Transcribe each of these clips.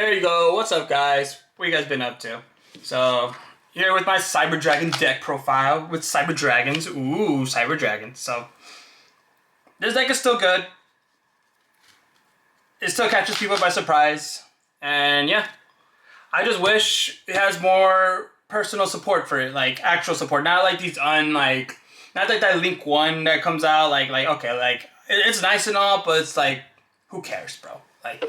There you go. What's up, guys? What you guys been up to? So, here with my Cyber Dragon deck profile with Cyber Dragons. Ooh, Cyber Dragons. So, this deck is still good. It still catches people by surprise. And yeah, I just wish it has more personal support for it, like actual support. Not like these not like that Link 1 that comes out, okay, like, it's nice and all, but it's like, who cares, bro? Like,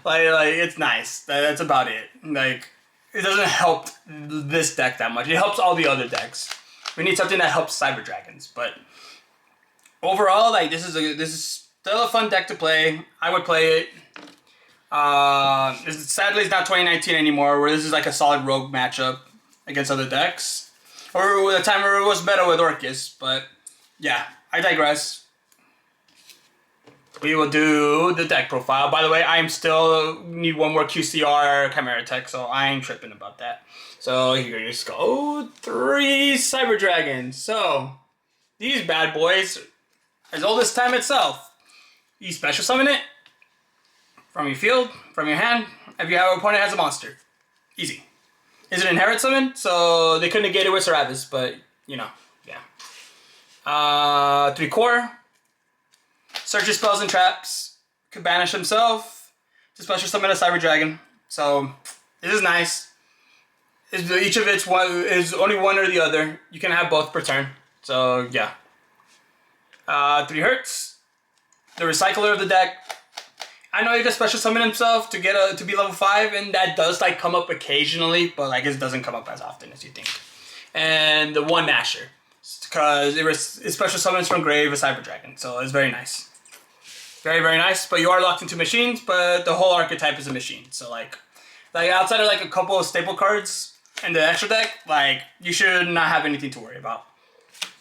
like it's nice. That's about it. Like, it doesn't help this deck that much. It helps all the other decks. We need something that helps Cyber Dragons. But overall, like, this is still a fun deck to play. I would play it. Sadly, it's not 2019 anymore, where this is like a solid rogue matchup against other decks. Or the time where it was better with Orcus. But yeah, I digress. We will do the deck profile. By the way, I am still need one more QCR Chimera Tech, so I ain't tripping about that. So here you go. 3 Cyber Dragons. So these bad boys, as old as time itself. You special summon it from your field, from your hand, if your opponent has a monster. Easy. Is it inherit summon? So they couldn't negate it with Seravis, but you know, yeah. 3 core. Search your spells and traps. Could banish himself to special summon a Cyber Dragon. So this is nice. Each of it's is only one or the other. You can have both per turn. So yeah. 3 hurts. The recycler of the deck. I know he can special summon himself to get to be level 5, and that does like come up occasionally, but like it doesn't come up as often as you think. And the 1 Nasher, because it special summons from grave a Cyber Dragon, so it's very nice. Very, very nice, but you are locked into machines, but the whole archetype is a machine. So like outside of like a couple of staple cards in the extra deck, like you should not have anything to worry about.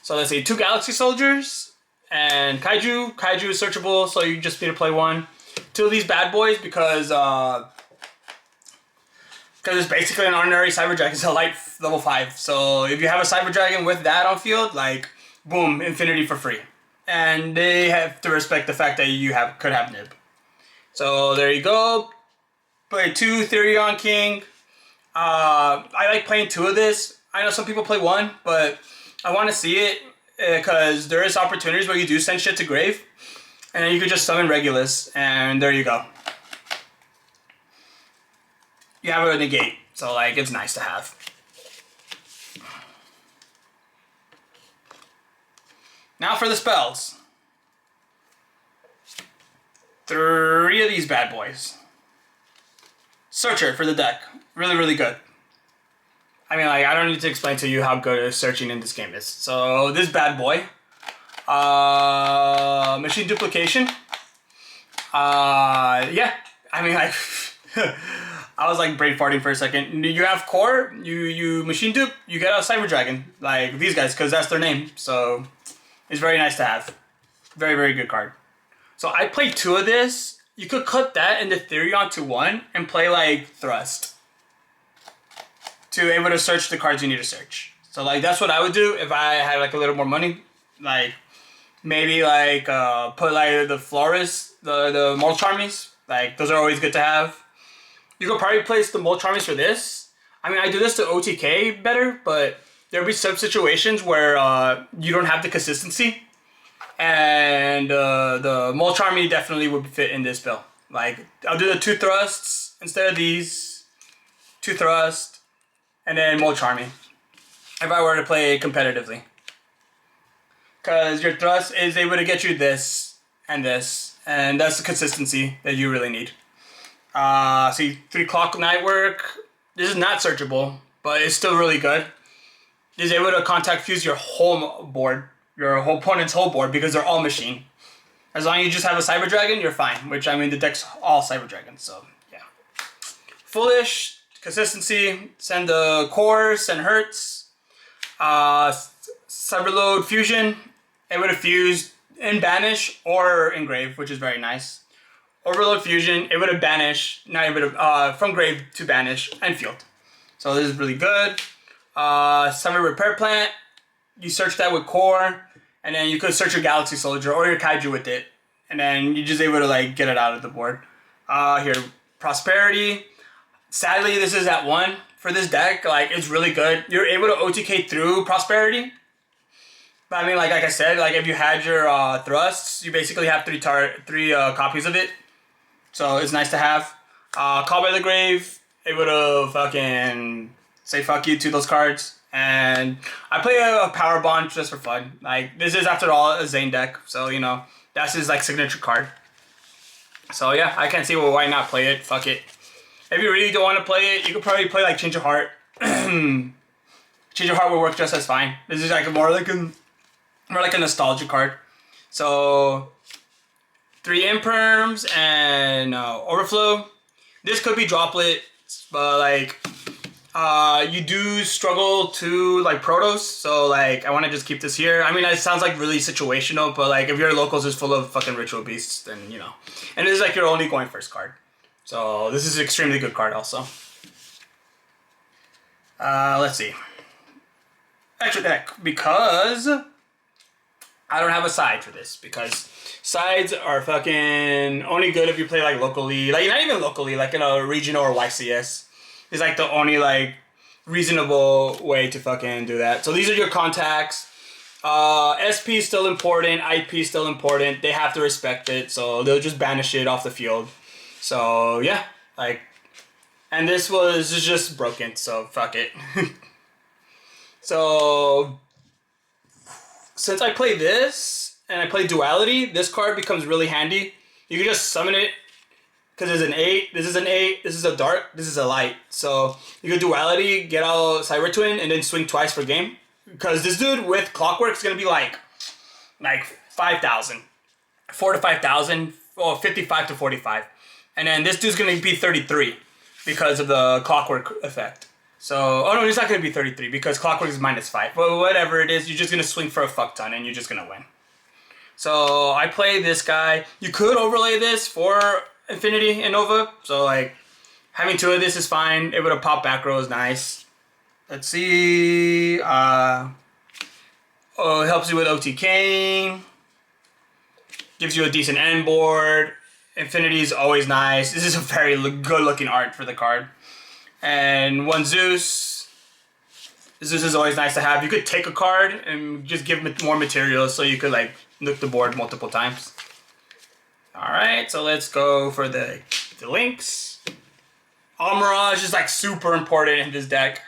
So let's see, 2 Galaxy Soldiers and Kaiju. Kaiju is searchable, so you just need to play 1. 2 of these bad boys because it's basically an ordinary Cyber Dragon. It's a light level 5. So if you have a Cyber Dragon with that on field, like boom, infinity for free. And they have to respect the fact that you could have Nib. So there you go. Play 2 Therion King. I like playing 2 of this. I know some people play 1, but I want to see it because there is opportunities where you do send shit to grave, and then you could just summon Regulus, and there you go. You have a negate, so like it's nice to have. Now for the spells. 3 of these bad boys. Searcher for the deck. Really, really good. I mean, like, I don't need to explain to you how good searching in this game is. So, this bad boy. Machine duplication. Yeah. I mean, like, I was like brain farting for a second. You have core, you machine dupe, you get a Cyber Dragon. Like these guys, because that's their name. So, it's very nice to have. Very, very good card. So I played 2 of this. You could cut that into Therion to 1 and play like Thrust. To able to search the cards you need to search. So like that's what I would do if I had like a little more money. Like maybe like put like the Florist, the Molcharmies. Like those are always good to have. You could probably place the Molcharmies for this. I mean I do this to OTK better, but there'll be some situations where you don't have the consistency, and the Molcharmy definitely would fit in this build. Like, I'll do the 2 thrusts instead of these. 2 thrust, and then Molcharmy, if I were to play competitively. Because your thrust is able to get you this, and that's the consistency that you really need. See, 3 Clock Nightwork. This is not searchable, but it's still really good. Is able to contact fuse your whole board, your whole opponent's whole board, because they're all machine. As long as you just have a Cyber Dragon, you're fine. Which, I mean, the deck's all Cyber Dragons, so yeah. Foolish, consistency, send the core, send hurts. Cyberload Fusion, able to fuse in banish or in grave, which is very nice. Overload Fusion, able to banish, not able to from grave to banish and field. So this is really good. Cyber Repair Plant, you search that with core, and then you could search your Galaxy Soldier or your Kaiju with it, and then you're just able to like get it out of the board. Here, Prosperity. Sadly, this is at 1 for this deck. Like, it's really good. You're able to OTK through Prosperity. But I mean, like I said, like if you had your thrusts, you basically have three copies of it. So it's nice to have. Call by the Grave, able to fucking say fuck you to those cards. And I play a Power Bond just for fun. Like, this is after all a Zane deck, so you know, that's his like signature card. So yeah, I can't see why not play it. Fuck it. If you really don't want to play it, you could probably play like Change of Heart. Change of Heart would work just as fine. This is like more like a nostalgia card. So 3 Imperms and Overflow. This could be Droplet, but like you do struggle to like Protos, so like I want to just keep this here. I mean, it sounds like really situational, but like if your locals is full of fucking Ritual Beasts, then you know. And this is like your only going first card. So this is an extremely good card also. Let's see. Extra deck, because I don't have a side for this, because sides are fucking only good if you play like locally, like not even locally, like in a regional or YCS. It's like the only like reasonable way to fucking do that. So these are your contacts. SP is still important, IP is still important. They have to respect it, so they'll just banish it off the field. So yeah, like, and this was just broken, so fuck it. So since I play this and I play Duality, this card becomes really handy. You can just summon it because there's an 8, this is an 8, this is a dark, this is a light. So you can Duality, get out Cyber Twin, and then swing twice per game. Because this dude with Clockwork is gonna be like 5,000, 4 to 5,000, or 55 to 45. And then this dude's gonna be 33 because of the Clockwork effect. So, oh no, he's not gonna be 33 because Clockwork is -5. But whatever it is, you're just gonna swing for a fuck ton and you're just gonna win. So I play this guy. You could overlay this for Infinity and Nova. So like having 2 of this is fine. Able to pop back row is nice. Let's see. Oh, it helps you with OTK. Gives you a decent end board. Infinity is always nice. This is a very good looking art for the card. And 1 Zeus. Zeus is always nice to have. You could take a card and just give more materials so you could like nuke the board multiple times. Alright, so let's go for the links. Almirage is like super important in this deck.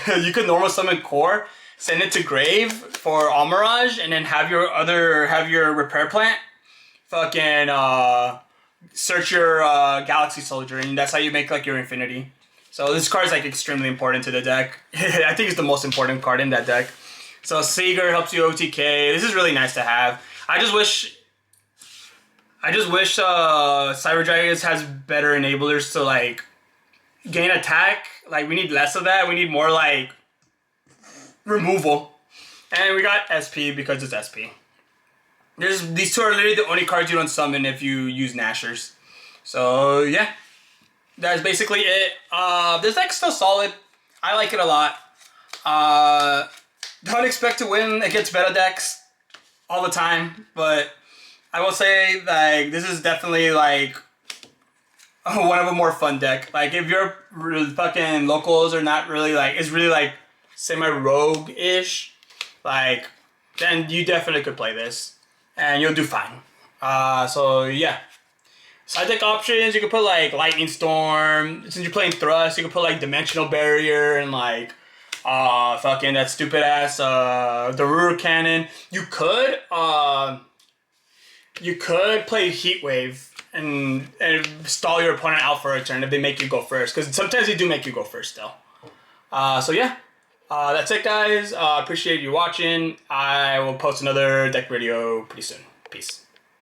You could normal summon Core, send it to Grave for Almirage, and then have your Repair Plant fucking search your Galaxy Soldier, and that's how you make like your Infinity. So this card is like extremely important to the deck. I think it's the most important card in that deck. So Seeger helps you OTK. This is really nice to have. I just wish Cyber Dragons has better enablers to like gain attack. Like we need less of that. We need more like removal. And we got SP because it's SP. These 2 are literally the only cards you don't summon if you use Nashers. So yeah, that's basically it. This deck's still solid. I like it a lot. Don't expect to win against meta decks all the time, but I will say like this is definitely like one of a more fun deck. Like if your fucking locals are not really like, it's really like semi-rogue-ish, like then you definitely could play this and you'll do fine. So yeah. Side deck options, you could put like Lightning Storm. Since you're playing Thrust, you could put like Dimensional Barrier and like fucking that stupid ass Darur Cannon. You could play Heat Wave and stall your opponent out for a turn if they make you go first, because sometimes they do make you go first still. So yeah, that's it guys. Appreciate you watching. I will post another deck video pretty soon. Peace.